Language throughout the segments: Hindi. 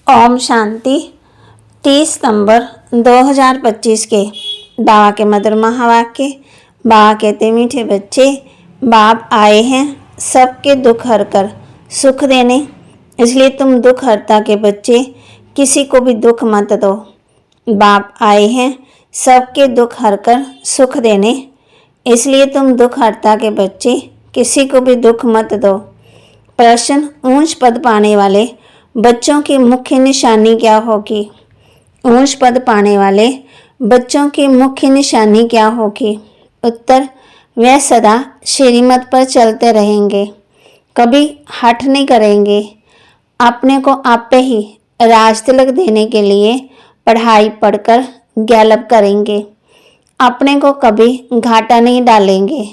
ओम शांति। 30 सितंबर 2025 के बाबा के मधुर महावाक्य। बाबा कहते मीठे बच्चे, बाप आए हैं सबके दुख हरकर सुख देने, इसलिए तुम दुख हरता के बच्चे किसी को भी दुख मत दो। बाप आए हैं सबके दुख हरकर सुख देने, इसलिए तुम दुख हरता के बच्चे किसी को भी दुख मत दो। प्रश्न: ऊंच पद पाने वाले बच्चों की मुख्य निशानी क्या होगी? ऊंच पद पाने वाले बच्चों की मुख्य निशानी क्या होगी? उत्तर: वे सदा श्रीमत पर चलते रहेंगे, कभी हठ नहीं करेंगे, अपने को आपे ही राज तिलक देने के लिए पढ़ाई पढ़कर गैलप करेंगे, अपने को कभी घाटा नहीं डालेंगे,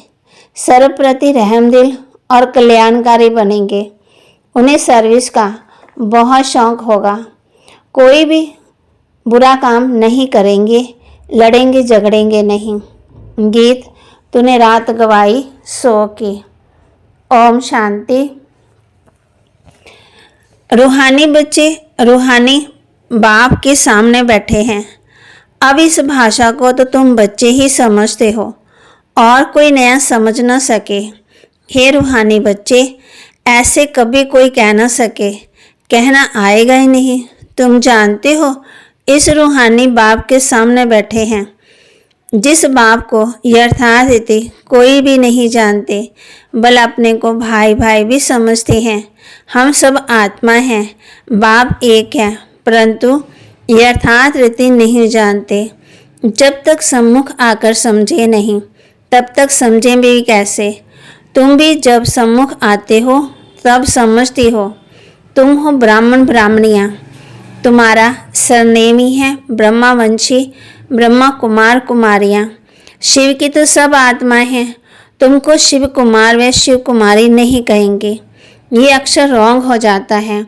सर्व प्रति रहमदिल और कल्याणकारी बनेंगे। उन्हें सर्विस का बहुत शौक होगा, कोई भी बुरा काम नहीं करेंगे, लड़ेंगे झगड़ेंगे नहीं। गीत: तूने रात गवाई सो की। ओम शांति। रूहानी बच्चे रूहानी बाप के सामने बैठे हैं। अब इस भाषा को तो तुम बच्चे ही समझते हो और कोई नया समझ न सके। हे रूहानी बच्चे, ऐसे कभी कोई कह न सके, कहना आएगा ही नहीं। तुम जानते हो इस रूहानी बाप के सामने बैठे हैं, जिस बाप को यथार्थ कोई भी नहीं जानते, बल अपने को भाई भाई भी समझते हैं। हम सब आत्मा हैं, बाप एक है, परंतु यथार्थ रीति नहीं जानते। जब तक सम्मुख आकर समझे नहीं, तब तक समझें भी कैसे? तुम भी जब सम्मुख आते हो तब समझती हो। तुम हो ब्राह्मण ब्राह्मणियाँ, तुम्हारा सरनेम ही है ब्रह्मावंशी, ब्रह्मा कुमार कुमारियाँ। शिव की तो सब आत्माएं हैं, तुमको शिव कुमार व शिव कुमारी नहीं कहेंगे, ये अक्षर रॉन्ग हो जाता है।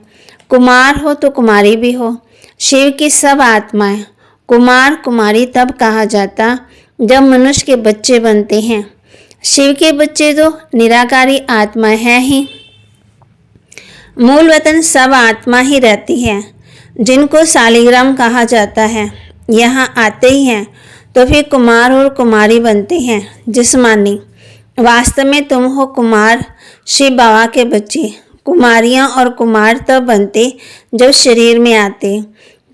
कुमार हो तो कुमारी भी हो। शिव की सब आत्माएं कुमार कुमारी तब कहा जाता जब मनुष्य के बच्चे बनते हैं। शिव के बच्चे तो निराकारी आत्मा है ही। मूल वतन सब आत्मा ही रहती है, जिनको शालिग्राम कहा जाता है, यहाँ आते ही हैं तो फिर कुमार और कुमारी बनते हैं जिस्मानी। वास्तव में तुम हो कुमार शिव बाबा के बच्चे। कुमारियाँ और कुमार तब बनते जब शरीर में आते।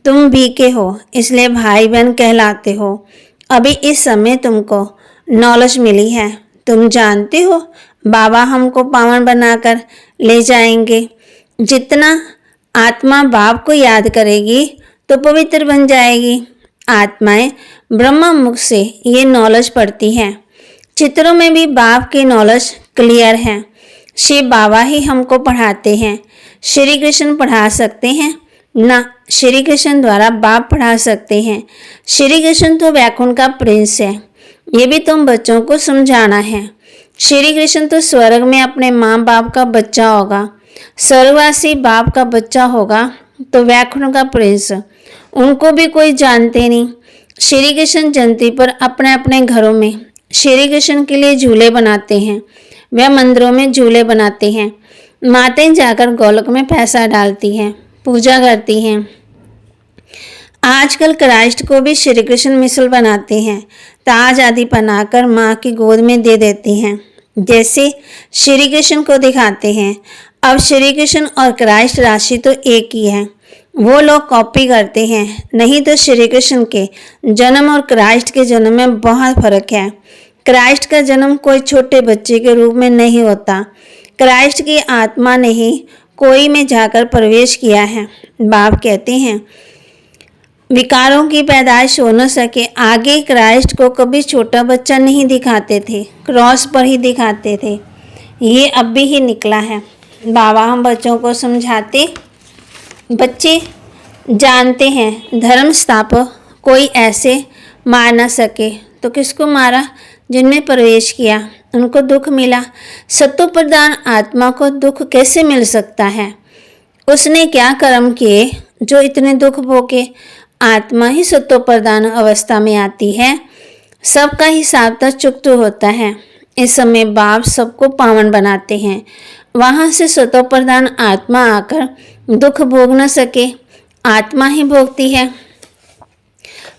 तुम भी के हो, इसलिए भाई बहन कहलाते हो। अभी इस समय तुमको नॉलेज मिली है, तुम जानते हो बाबा हमको पावन बनाकर ले जाएंगे। जितना आत्मा बाप को याद करेगी तो पवित्र बन जाएगी। आत्माएं ब्रह्मा मुख से ये नॉलेज पढ़ती हैं। चित्रों में भी बाप की नॉलेज क्लियर है। शिव बाबा ही हमको पढ़ाते हैं। श्री कृष्ण पढ़ा सकते हैं ना, श्री कृष्ण द्वारा बाप पढ़ा सकते हैं। श्री कृष्ण तो वैकुंठ का प्रिंस है, ये भी तुम बच्चों को समझाना है। श्री कृष्ण तो स्वर्ग में अपने माँ बाप का बच्चा होगा, स्वर्गवासी बाप का बच्चा होगा तो वैकुंठ का प्रिंस, उनको भी कोई जानते नहीं। श्री कृष्ण जयंती पर अपने अपने घरों में श्री कृष्ण के लिए झूले बनाते हैं, वह मंदिरों में झूले बनाते हैं। माताएं जाकर गोलक में पैसा डालती हैं, पूजा करती हैं। आजकल क्राइस्ट को भी श्री कृष्ण मिसल बनाते हैं, ताज आदि पहनाकर माँ की गोद में दे देती हैं, जैसे श्री कृष्ण को दिखाते हैं। अब श्री कृष्ण और क्राइस्ट राशि तो एक ही है, वो लोग कॉपी करते हैं। नहीं तो श्री कृष्ण के जन्म और क्राइस्ट के जन्म में बहुत फर्क है। क्राइस्ट का जन्म कोई छोटे बच्चे के रूप में नहीं होता, क्राइस्ट की आत्मा ने ही कोई में जाकर प्रवेश किया है। बाप कहते हैं विकारों की पैदाइश हो न सके। आगे क्राइस्ट को कभी छोटा बच्चा नहीं दिखाते थे, क्रॉस पर ही दिखाते थे। ये अब भी ही निकला है। बाबा हम बच्चों को समझाते, बच्चे जानते हैं धर्म स्थापक कोई ऐसे मार ना सके तो किसको मारा? जिनमें प्रवेश किया उनको दुख मिला। सत्व प्रधान आत्मा को दुख कैसे मिल सकता है? उसने क्या कर्म किए जो इतने दुख भोगे? आत्मा ही सत्व प्रधान अवस्था में आती है, सबका हिसाब तक चुकता होता है। इस समय बाप सबको पावन बनाते हैं, वहाँ से सत्व प्रधान आत्मा आकर दुख भोग न सके। आत्मा ही भोगती है।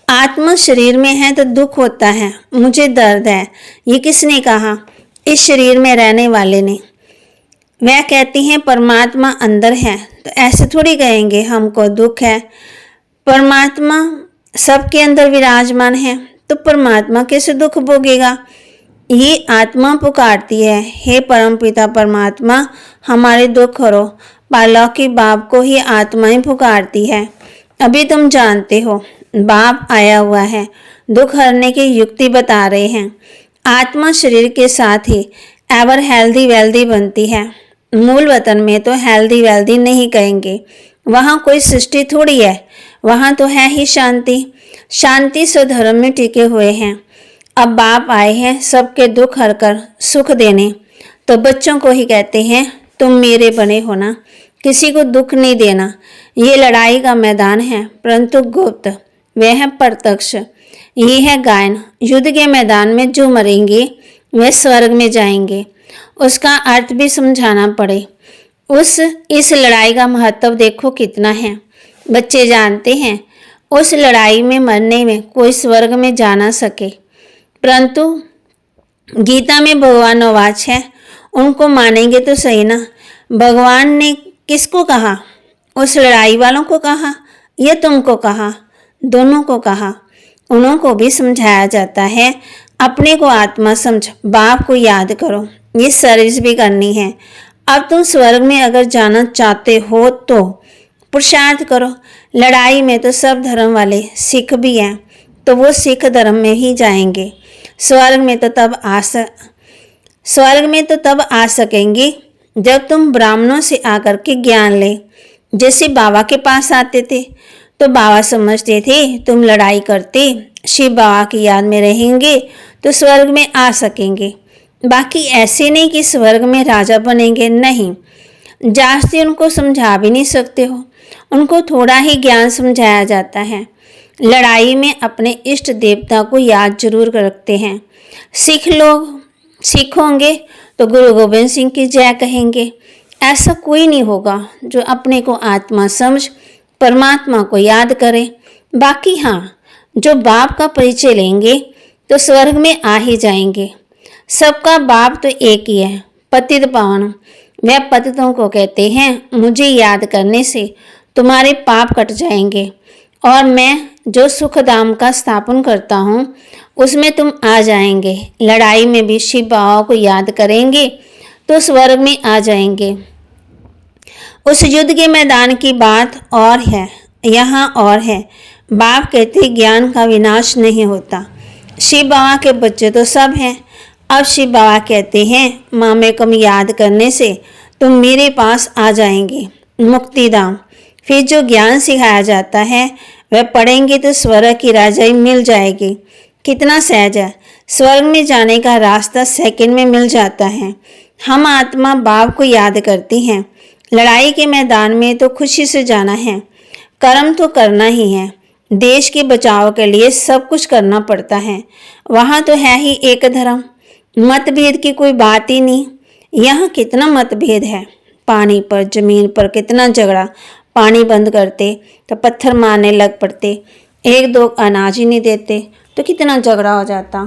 आत्मा शरीर में है तो दुख होता है, मुझे दर्द है, ये किसने कहा? इस शरीर में रहने वाले ने। वह कहती हैं परमात्मा अंदर है, तो ऐसे थोड़ी कहेंगे हमको दुख है। परमात्मा सबके अंदर विराजमान है, तो परमात्मा कैसे दुख भोगेगा? ये आत्मा पुकारती है, हे परमपिता परमात्मा हमारे दुख हरो। पालौकिक बाप को ही आत्माएं पुकारती है। अभी तुम जानते हो बाप आया हुआ है, दुख हरने की युक्ति बता रहे हैं। आत्मा शरीर के साथ ही एवर हेल्दी वेल्दी बनती है। मूल वतन में तो हेल्दी वेल्दी नहीं कहेंगे, वहाँ कोई सृष्टि थोड़ी है, वहाँ तो है ही शांति। शांति स्वधर्म में टिके हुए हैं। अब बाप आए हैं सबके दुख हरकर सुख देने, तो बच्चों को ही कहते हैं तुम मेरे बने हो ना, किसी को दुख नहीं देना। ये लड़ाई का मैदान है, परंतु गुप्त वह है प्रत्यक्ष। ये है गायन। युद्ध के मैदान में जो मरेंगे वे स्वर्ग में जाएंगे। उसका अर्थ भी समझाना पड़े। इस लड़ाई का महत्व देखो कितना है। बच्चे जानते हैं उस लड़ाई में मरने में कोई स्वर्ग में जा ना सके, परंतु गीता में भगवान आवाज है, उनको मानेंगे तो सही ना। भगवान ने किसको कहा? उस लड़ाई वालों को कहा या तुमको कहा? दोनों को कहा। उन्हों को भी समझाया जाता है, अपने को आत्मा समझ, बाप को याद करो, ये सर्विस भी करनी है। अब तुम स्वर्ग में अगर जाना चाहते हो तो पुरुषार्थ करो। लड़ाई में तो सब धर्म वाले सिख भी हैं, तो वो सिख धर्म में ही जाएंगे। स्वर्ग में तो तब आ सकेंगे जब तुम ब्राह्मणों से आकर के ज्ञान ले। जैसे बाबा के पास आते थे तो बाबा समझते थे तुम लड़ाई करते, शिव बाबा की याद में रहेंगे तो स्वर्ग में आ सकेंगे। बाकी ऐसे नहीं कि स्वर्ग में राजा बनेंगे, नहीं। जास्ती उनको समझा भी नहीं सकते हो, उनको थोड़ा ही ज्ञान समझाया जाता है। लड़ाई में अपने इष्ट देवता को याद जरूर रखते हैं। सिख होंगे तो गुरु गोबिंद सिंह की जय कहेंगे। ऐसा कोई नहीं होगा जो अपने को आत्मा समझ परमात्मा को याद करे। बाकी हाँ, जो बाप का परिचय लेंगे तो स्वर्ग में आ ही जाएंगे। सबका बाप तो एक ही है, पतित पावन। वह पतितों को कहते हैं मुझे याद करने से तुम्हारे पाप कट जाएंगे, और मैं जो सुख धाम का स्थापन करता हूँ उसमें तुम आ जाएंगे। लड़ाई में भी शिव बाबा को याद करेंगे तो स्वर्ग में आ जाएंगे। उस युद्ध के मैदान की बात और है, यहाँ और है। बाप कहते ज्ञान का विनाश नहीं होता। शिव बाबा के बच्चे तो सब हैं। अब शिव बाबा कहते हैं मामे कम याद करने से तुम मेरे पास आ जाएंगे, मुक्तिधाम। फिर जो ज्ञान सिखाया जाता है वह पढ़ेंगे तो स्वर्ग की राजाई मिल जाएगी। कितना सहज है, स्वर्ग में जाने का रास्ता सेकंड में मिल जाता है। हम आत्मा बाप को याद करती हैं। लड़ाई के मैदान में तो खुशी से जाना है, कर्म तो करना ही है। देश के बचाव के लिए सब कुछ करना पड़ता है। वहाँ तो है ही एक धर्म, मतभेद की कोई बात ही नहीं। यहाँ कितना मतभेद है, पानी पर, जमीन पर कितना झगड़ा। पानी बंद करते तो पत्थर मारने लग पड़ते, एक दो अनाज ही नहीं देते तो कितना झगड़ा हो जाता।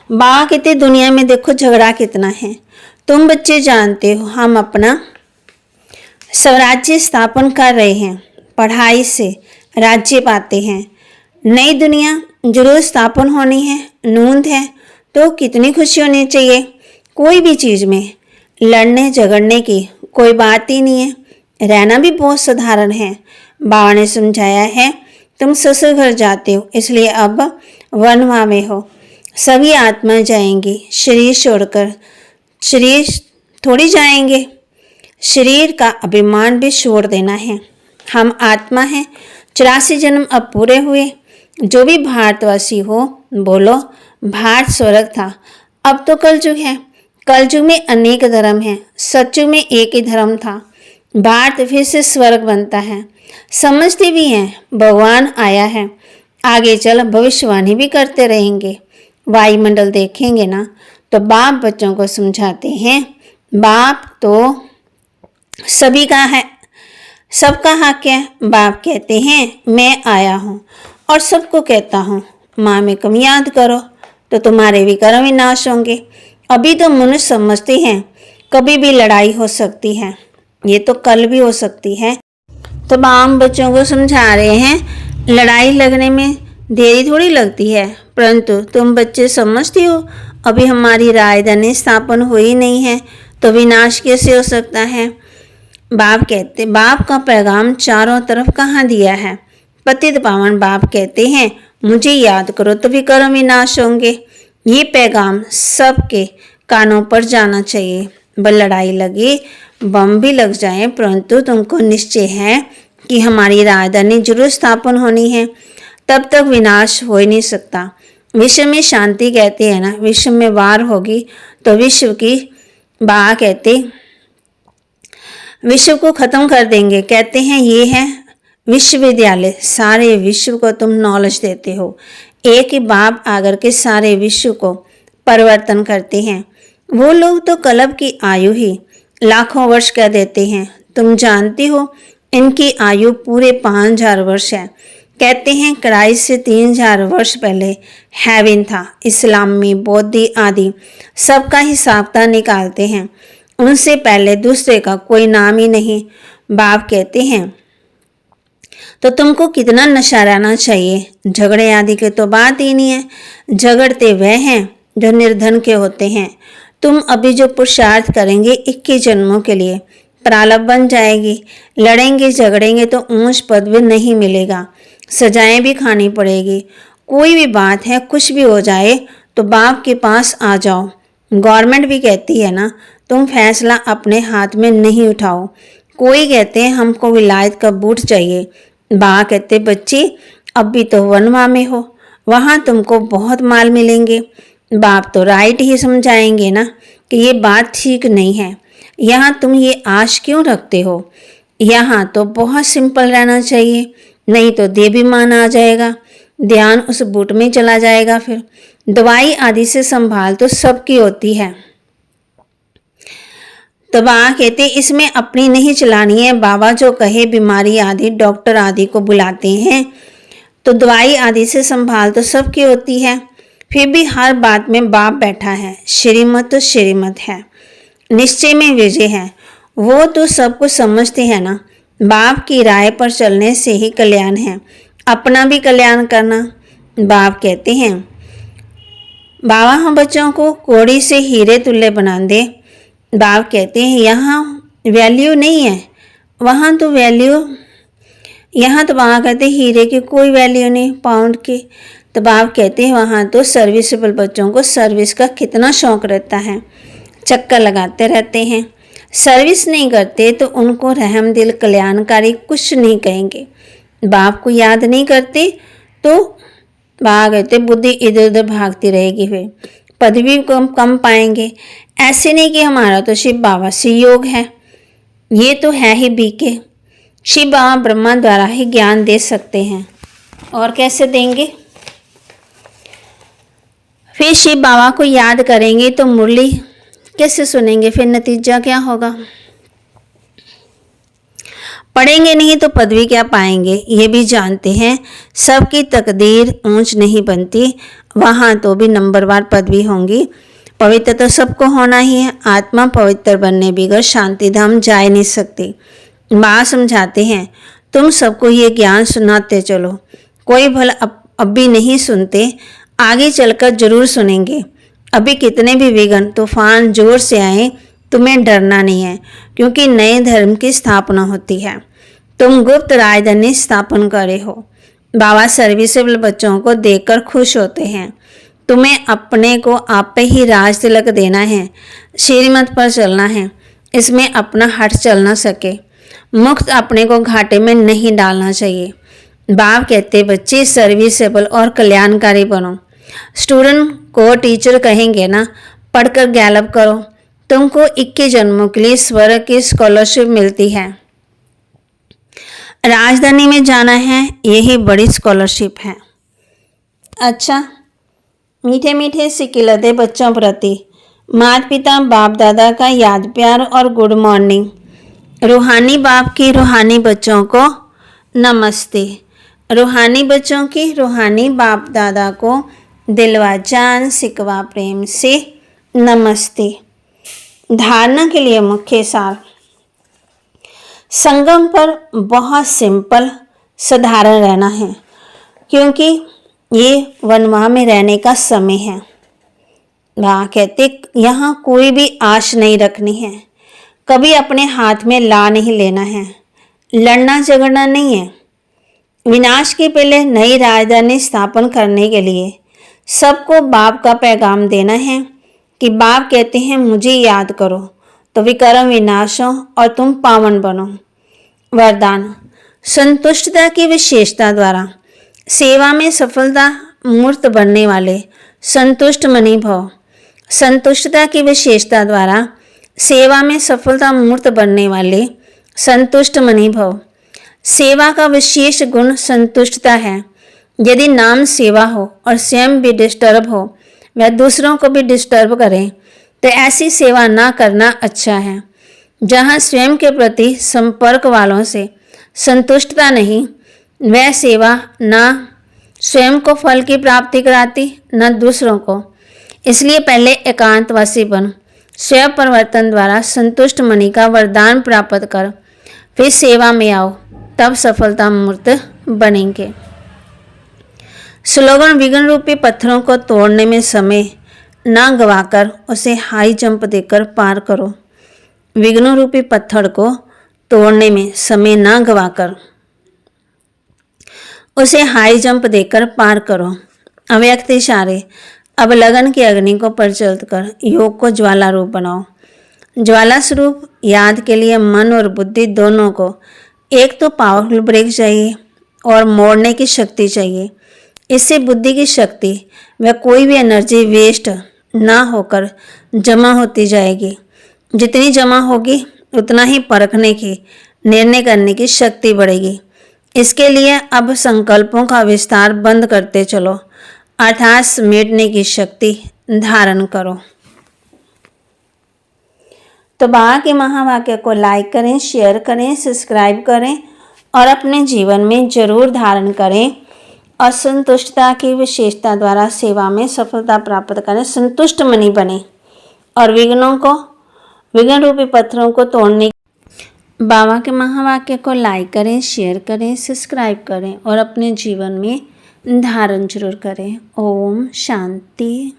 बाबा कहते दुनिया में देखो झगड़ा कितना है। तुम बच्चे जानते हो हम अपना स्वराज्य स्थापन कर रहे हैं, पढ़ाई से राज्य पाते हैं। नई दुनिया जरूर स्थापन होनी है, नूंद है तो कितनी खुशी होनी चाहिए। कोई भी चीज़ में लड़ने झगड़ने की कोई बात ही नहीं है, रहना भी बहुत साधारण है। बाबा ने समझाया है तुम ससुर घर जाते हो इसलिए अब वनवा में हो। सभी आत्माएं जाएंगी शरीर छोड़कर, शरीर थोड़ी जाएंगे। शरीर का अभिमान भी छोड़ देना है। हम आत्मा हैं, 84 जन्म अब पूरे हुए। जो भी भारतवासी हो बोलो भारत स्वर्ग था, अब तो कलयुग है। कलयुग में अनेक धर्म हैं, सतयुग में एक ही धर्म था। भारत फिर से स्वर्ग बनता है। समझते भी हैं भगवान आया है, आगे चल भविष्यवाणी भी करते रहेंगे। वायुमंडल देखेंगे ना तो बाप बच्चों को समझाते हैं बाप तो सभी का है, सबका हक है। बाप कहते हैं मैं आया हूँ और सबको कहता हूँ माँ में कम याद करो तो तुम्हारे भी कर्म विनाश होंगे। अभी तो मनुष्य समझते हैं कभी भी लड़ाई हो सकती है, ये तो कल भी हो सकती है। तो आम बच्चों को समझा रहे हैं लड़ाई लगने में देरी थोड़ी लगती है, परंतु तुम बच्चे समझते हो अभी हमारी राजधानी स्थापन हुई नहीं है तो विनाश कैसे हो सकता है। बाप का पैगाम चारों तरफ कहाँ दिया है। पतित पावन बाप कहते हैं मुझे याद करो तो भी कर्म विनाश होंगे। ये पैगाम सबके कानों पर जाना चाहिए। बल लड़ाई लगे, बम भी लग जाए, परंतु तुमको निश्चय है कि हमारी राजधानी जरूर स्थापन होनी है, तब तक विनाश हो ही नहीं सकता। विश्व में शांति कहते हैं ना, विश्व में वार होगी तो विश्व की बा कहते विश्व को खत्म कर देंगे। कहते हैं ये है विश्वविद्यालय, सारे विश्व को तुम नॉलेज देते हो। एक ही बाप आकर के सारे विश्व को परिवर्तन करते हैं। वो लोग तो कल्प की आयु ही लाखों वर्ष कह देते हैं। तुम जानती हो इनकी आयु पूरे 5000 वर्ष है। कहते हैं कड़ाई से 3000 वर्ष पहले हेवन था। इस्लामी, बौद्धी आदि सबका हिसाब निकालते हैं, उनसे पहले दूसरे का कोई नाम ही नहीं। बाप कहते हैं तो तुमको कितना नशा रहना चाहिए। झगड़े आदि के तो बात ही नहीं है। झगड़ते वह हैं जो निर्धन के होते हैं। तुम अभी जो पुरुषार्थ करेंगे 21 जन्मों के लिए प्रारब्ध बन जाएगी। लड़ेंगे झगड़ेंगे तो ऊंच पद भी नहीं मिलेगा, सजाएं भी खानी पड़ेगी। कोई भी बात है, कुछ भी हो जाए तो बाप के पास आ जाओ। गवर्नमेंट भी कहती है ना तुम फैसला अपने हाथ में नहीं उठाओ। कोई कहते हैं हमको विलायत का बूट चाहिए। बा कहते बच्चे अब भी तो वनवा में हो, वहाँ तुमको बहुत माल मिलेंगे। बाप तो राइट ही समझाएंगे ना कि ये बात ठीक नहीं है, यहाँ तुम ये आश क्यों रखते हो। यहाँ तो बहुत सिंपल रहना चाहिए, नहीं तो देवीमान आ जाएगा, ध्यान उस बूट में चला जाएगा। फिर दवाई आदि से संभाल तो सबकी होती है। तो बाबा कहते इसमें अपनी नहीं चलानी है। बाबा जो कहे बीमारी आदि डॉक्टर आदि को बुलाते हैं, तो दवाई आदि से संभाल तो सबकी होती है। फिर भी हर बात में बाप बैठा है। श्रीमत तो श्रीमत है, निश्चय में विजय है। वो तो सब कुछ समझते हैं ना। बाप की राय पर चलने से ही कल्याण है, अपना भी कल्याण करना। बाप कहते हैं बाबा हम बच्चों को कौड़ी से हीरे तुल्य बना दे। बाप कहते हैं यहाँ वैल्यू नहीं है, वहाँ तो वैल्यू, यहाँ तो वहाँ कहते हीरे की कोई वैल्यू नहीं, पाउंड की। तो बाप कहते हैं वहाँ तो सर्विसेबल बच्चों को सर्विस का कितना शौक रहता है, चक्कर लगाते रहते हैं। सर्विस नहीं करते तो उनको रहम दिल कल्याणकारी कुछ नहीं कहेंगे। बाप को याद नहीं करते तो बाप कहते बुद्धि इधर उधर भागती रहेगी, फिर पदवी कम पाएंगे। ऐसे नहीं कि हमारा तो शिव बाबा से योग है, ये तो है ही बीके। शिव बाबा ब्रह्मा द्वारा ही ज्ञान दे सकते हैं, और कैसे देंगे। फिर शिव बाबा को याद करेंगे तो मुरली कैसे सुनेंगे, फिर नतीजा क्या होगा। पढ़ेंगे नहीं तो पदवी क्या पाएंगे। ये भी जानते हैं सबकी तकदीर ऊंच नहीं बनती, वहाँ तो भी नंबरवार पदवी होंगी। पवित्र तो सबको होना ही है, आत्मा पवित्र बनने बगैर शांति धाम जा नहीं सकती। माँ समझाते हैं तुम सबको ये ज्ञान सुनाते चलो। कोई भला अब भी नहीं सुनते, आगे चलकर जरूर सुनेंगे। अभी कितने भी विघ्न तूफान जोर से आए तुम्हें डरना नहीं है, क्योंकि नए धर्म की स्थापना होती है। तुम गुप्त राजधानी स्थापन करे हो। बाबा सर्विसेबल बच्चों को देखकर खुश होते हैं। तुम्हें अपने को आप पे ही राज तिलक देना है, श्रीमत पर चलना है, इसमें अपना हट चल ना सके। मुक्त अपने को घाटे में नहीं डालना चाहिए। बाप कहते बच्चे सर्विसेबल और कल्याणकारी बनो। स्टूडेंट को टीचर कहेंगे ना पढ़कर गैलप करो, तुमको 21 जन्मों के लिए स्वर्ग की स्कॉलरशिप मिलती है। राजधानी में जाना है, यही बड़ी स्कॉलरशिप है। अच्छा, मीठे मीठे सिकिलते बच्चों प्रति माता पिता बाप दादा का याद प्यार और गुड मॉर्निंग। रूहानी बाप की रूहानी बच्चों को नमस्ते। रूहानी बच्चों की रूहानी बाप दादा को दिलवा जान सिकवा प्रेम से नमस्ते। धारणा के लिए मुख्य सार। संगम पर बहुत सिंपल साधारण रहना है, क्योंकि ये वनवाह में रहने का समय है। वहाँ कहते यहाँ कोई भी आश नहीं रखनी है, कभी अपने हाथ में ला नहीं लेना है, लड़ना झगड़ना नहीं है। विनाश के पहले नई राजधानी स्थापन करने के लिए सबको बाप का पैगाम देना है कि बाप कहते हैं मुझे याद करो तो विकर्म विनाश हो और तुम पावन बनो। वरदान। संतुष्टता की विशेषता द्वारा सेवा में सफलता मूर्त बनने वाले संतुष्ट मणि भव। संतुष्टता की विशेषता द्वारा सेवा में सफलता मूर्त बनने वाले संतुष्ट मणि भव। सेवा का विशेष गुण संतुष्टता है। यदि नाम सेवा हो और स्वयं भी डिस्टर्ब हो, वह दूसरों को भी डिस्टर्ब करें, तो ऐसी सेवा ना करना अच्छा है। जहाँ स्वयं के प्रति संपर्क वालों से संतुष्टता नहीं, वह सेवा ना स्वयं को फल की प्राप्ति कराती न दूसरों को। इसलिए पहले एकांतवासी बन स्वयं परिवर्तन द्वारा संतुष्ट मणि का वरदान प्राप्त कर, फिर सेवा में आओ, तब सफलता मूर्त बनेंगे। स्लोगन। विघ्न रूपी पत्थरों को तोड़ने में समय ना गवाकर उसे हाई जंप देकर पार करो। विघ्न रूपी पत्थर को तोड़ने में समय ना गवाकर उसे हाई जंप देकर पार करो। अव्यक्त इशारे। अब लगन की अग्नि को प्रज्वलित कर योग को ज्वाला रूप बनाओ। ज्वाला स्वरूप याद के लिए मन और बुद्धि दोनों को एक तो पावरफुल ब्रेक चाहिए और मोड़ने की शक्ति चाहिए। इससे बुद्धि की शक्ति व कोई भी एनर्जी वेस्ट ना होकर जमा होती जाएगी। जितनी जमा होगी उतना ही परखने की, निर्णय करने की शक्ति बढ़ेगी। इसके लिए अब संकल्पों का विस्तार बंद करते चलो, अर्थात समेटने की शक्ति धारण करो। तो बाबा के महावाक्य को लाइक करें, शेयर करें, सब्सक्राइब करें और अपने जीवन में जरूर धारण करें। और संतुष्टता की विशेषता द्वारा सेवा में सफलता प्राप्त करें, संतुष्ट मणि बने और विघ्न रूपी पत्थरों को तोड़ने। बाबा के महावाक्य को लाइक करें, शेयर करें, सब्सक्राइब करें और अपने जीवन में धारण जरूर करें। ओम शांति।